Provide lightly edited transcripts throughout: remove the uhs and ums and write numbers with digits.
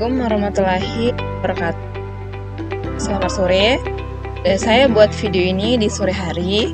Assalamualaikum warahmatullahi wabarakatuh. Selamat sore. Saya buat video ini di sore hari.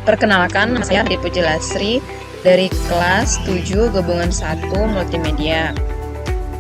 Perkenalkan, nama saya Adi Pujilasri dari kelas 7 gabungan 1 multimedia.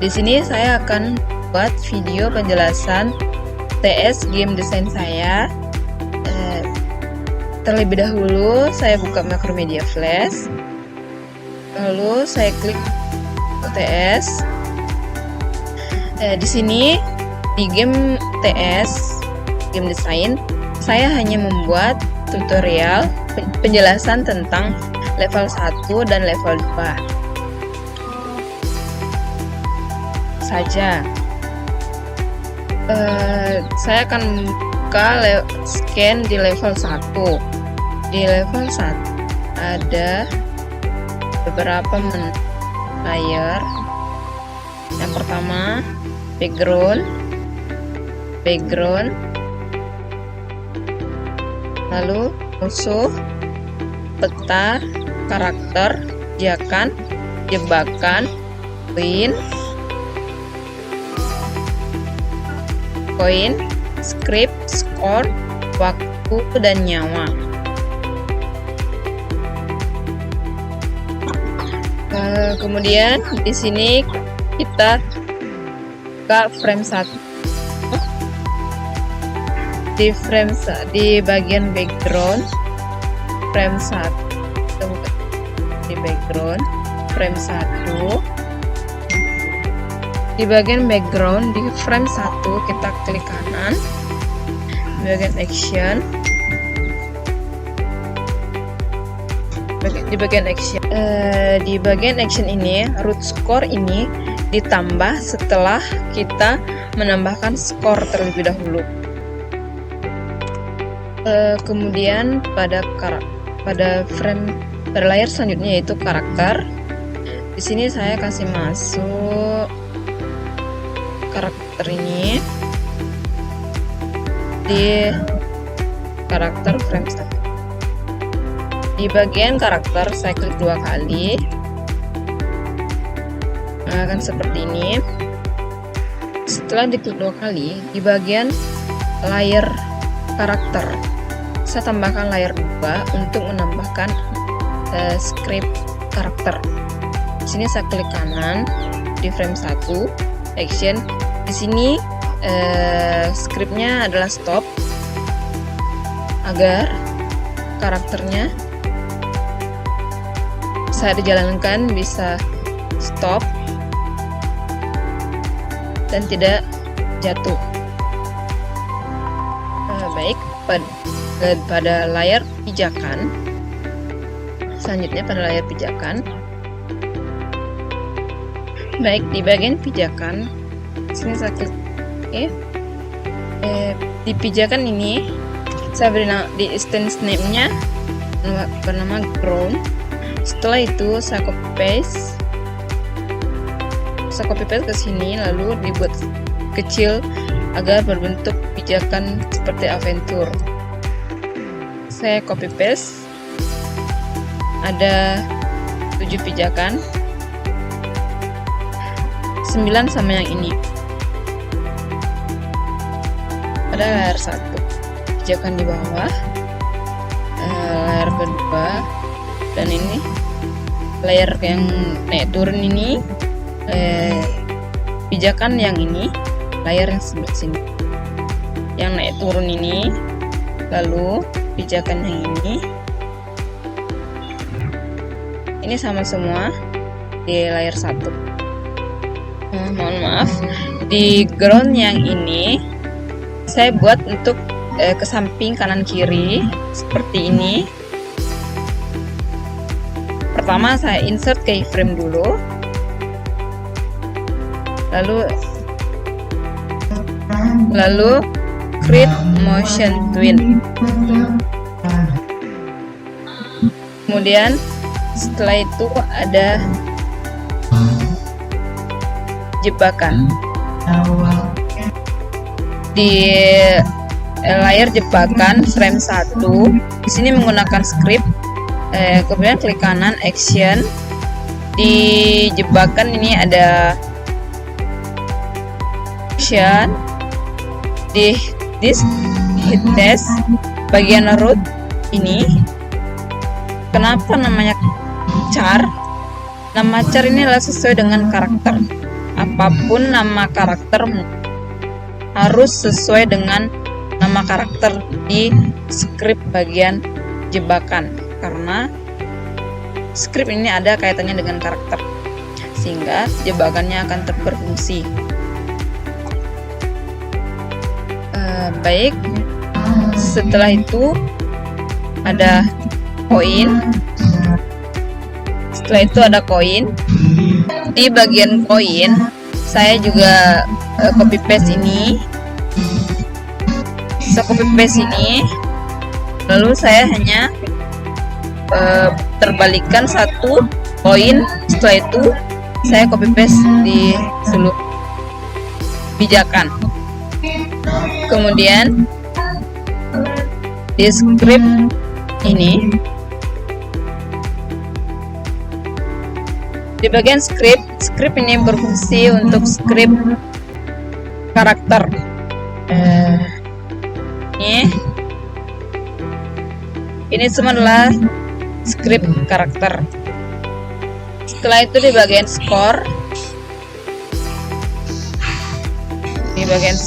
Di sini saya akan buat video penjelasan TS game desain saya. Terlebih dahulu saya buka Macromedia Flash. Lalu saya klik TS. Di sini di game TS, game desain, saya hanya membuat tutorial penjelasan tentang level 1 dan level 2 saja. Saya akan buka scan di level 1. Di level 1 ada beberapa layer. Yang pertama background, lalu musuh, peta, karakter, jebakan, koin, script, skor, waktu, dan nyawa. Kemudian di sini kita buka frame 1. Di bagian background frame 1. Kita buka di background frame 1. Di bagian background di frame 1 kita klik kanan. Di bagian action. Di bagian action ini root score ini ditambah setelah kita menambahkan skor terlebih dahulu. Kemudian pada layar selanjutnya yaitu karakter. Di sini saya kasih masuk karakter ini di karakter frame 1. Di bagian karakter saya klik 2 kali. Akan seperti ini. Setelah diklik 2 kali, di bagian layer karakter saya tambahkan layer 2 untuk menambahkan script karakter. Di sini saya klik kanan di frame 1 action. Di sini scriptnya adalah stop agar karakternya saat dijalankan bisa stop dan tidak jatuh. Baik, pada layar pijakan, selanjutnya pada layar pijakan. Baik, di bagian pijakan sini saya klik di pijakan ini saya beri di instance name-nya bernama ground. Setelah itu saya copy paste ke sini, lalu dibuat kecil agar berbentuk pijakan seperti adventure. Saya copy paste, ada 7 pijakan, 9 sama yang ini. Pada layar 1 pijakan di bawah, layar kedua, dan ini layar yang naik turun ini, pijakan yang ini, layar yang sebelah sini yang naik turun ini, lalu pijakan yang ini sama semua di layar 1. Mohon maaf, di ground yang ini saya buat untuk ke samping kanan kiri seperti ini. Pertama saya insert keyframe dulu, lalu create motion twin. Kemudian setelah itu ada jebakan. Di layar jebakan frame 1 di sini menggunakan script. Kemudian klik kanan action, Di jebakan ini ada action, di this hit test, bagian root ini. Kenapa namanya char? Nama char ini adalah sesuai dengan karakter. Apapun nama karakter harus sesuai dengan nama karakter di script bagian jebakan, karena script ini ada kaitannya dengan karakter, sehingga jebakannya akan berfungsi. Baik, setelah itu ada koin. Setelah itu ada koin. Di bagian koin saya juga copy paste ini. Saya copy paste ini, lalu saya hanya terbalikan satu koin. Setelah itu saya copy paste di seluruh pijakan. Kemudian di script ini, di bagian script ini berfungsi untuk script karakter. Ini semua adalah script karakter. Setelah itu di bagian score, di bagian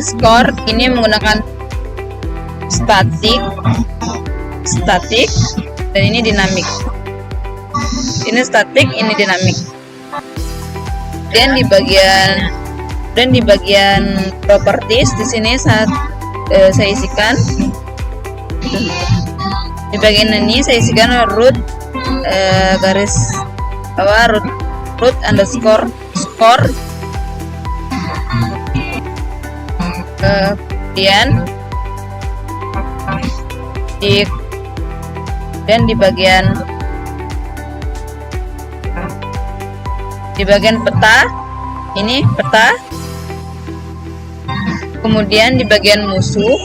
score ini menggunakan statik, dan ini dinamik. Ini statik, ini dinamik. Dan di bagian properties di sini saya isikan. Di bagian ini saya isikan root garis bawah root underscore score. Kemudian di bagian peta, ini peta. Kemudian di bagian musuh,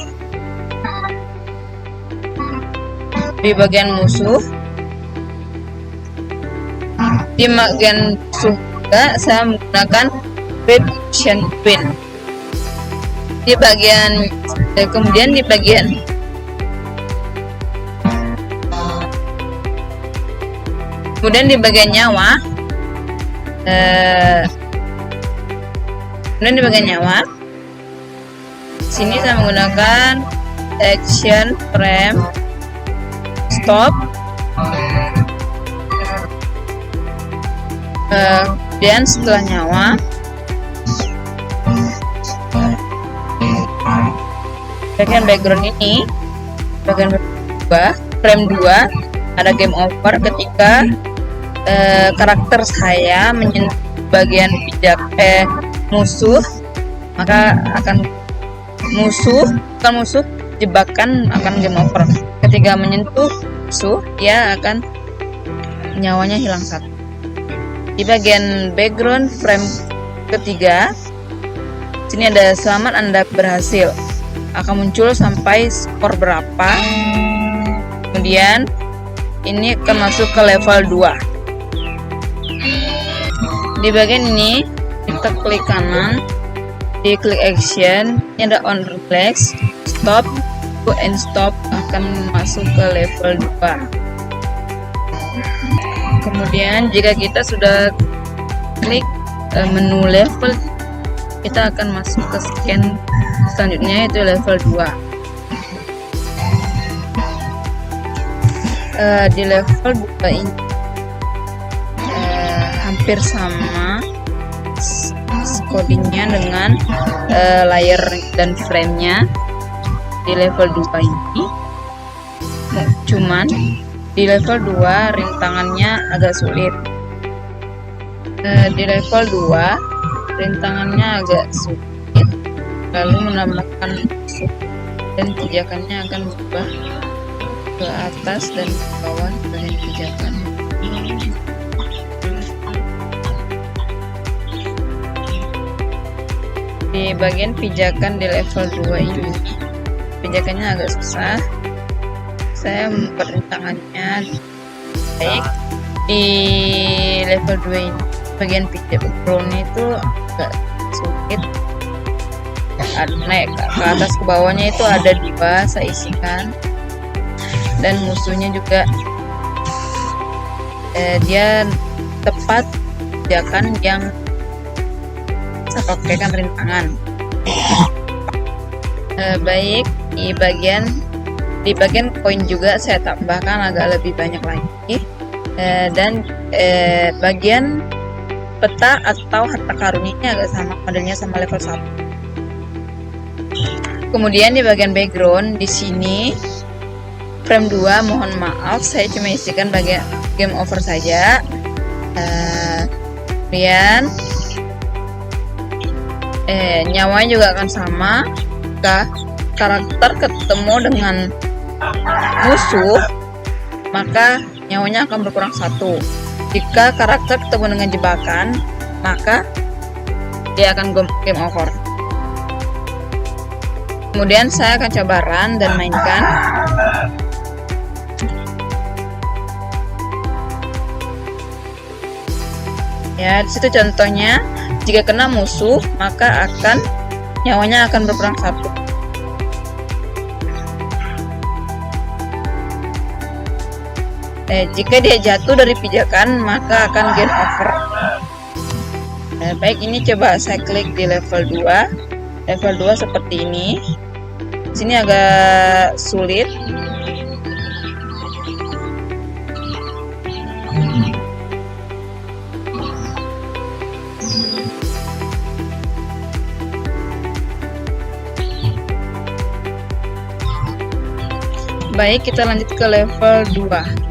di bagian musuh juga saya menggunakan red action pin. Kemudian di bagian nyawa, sini saya menggunakan action frame stop. Kemudian setelah nyawa, bagian background ini, bagian frame 2 ada game over ketika karakter saya menyentuh bagian musuh, maka akan jebakan akan game over. Ketika menyentuh musuh, dia akan nyawanya hilang satu. Di bagian background frame ketiga, sini ada selamat Anda berhasil, akan muncul sampai skor berapa. Kemudian ini akan masuk ke level 2. Di bagian ini kita klik kanan, di klik action, ini ada on relax, stop, go and stop, akan masuk ke level 2. Kemudian jika kita sudah klik menu level, kita akan masuk ke scan selanjutnya, yaitu level 2. Di level 2 ini hampir sama codingnya dengan layer dan frame-nya di level 2 ini. Cuman di level 2 rintangannya agak sulit. Di level 2 rintangannya agak sulit, lalu menambahkan musuh dan pijakannya akan berubah ke atas dan ke bawah dari pijakan. Di bagian pijakan di level 2 ini, pijakannya agak susah. Saya membuat rintangannya Baik, di level 2 ini bagian pijat background itu agak sulit. Naik ke atas ke bawahnya itu ada 2 saya isikan, dan musuhnya juga dia tepat pijakan yang saya pakaikan rintangan. Baik, di bagian koin juga saya tambahkan agak lebih banyak lagi, dan bagian peta atau harta karunianya agak sama modelnya sama level 1. Kemudian di bagian background di sini frame 2, mohon maaf saya cuma isikan bagian game over saja. Kemudian nyawanya juga akan sama. Jika karakter ketemu dengan musuh, maka nyawanya akan berkurang 1. Jika karakter ketemu dengan jebakan, maka dia akan game over. Kemudian saya akan coba run dan mainkan. Ya, disitu contohnya, jika kena musuh, maka nyawanya akan berkurang 1. Jika dia jatuh dari pijakan, maka akan game over. Baik, ini coba saya klik di level 2. Level 2 seperti ini. Sini agak sulit. Baik, kita lanjut ke level 2.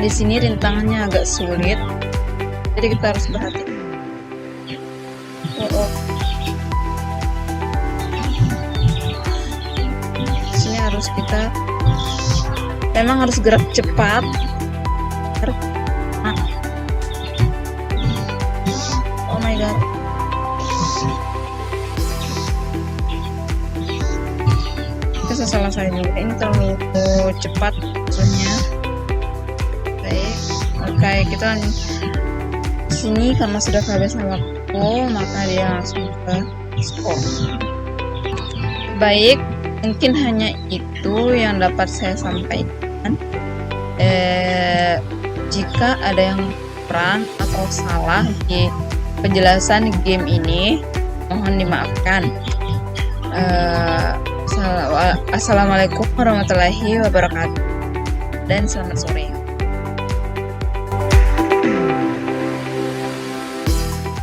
Di sini rintangannya agak sulit, jadi kita harus berhati-hati. Sini kita memang harus gerak cepat. Oh my god. Itu salah saya juga, ini terlalu cepat maksudnya. Baik, oke, kita sini karena sudah kehabisan waktu, maka dia langsung ke skor. Baik, mungkin hanya itu yang dapat saya sampaikan. Jika ada yang kurang atau salah di penjelasan game ini, mohon dimaafkan. Assalamualaikum warahmatullahi wabarakatuh, dan selamat sore.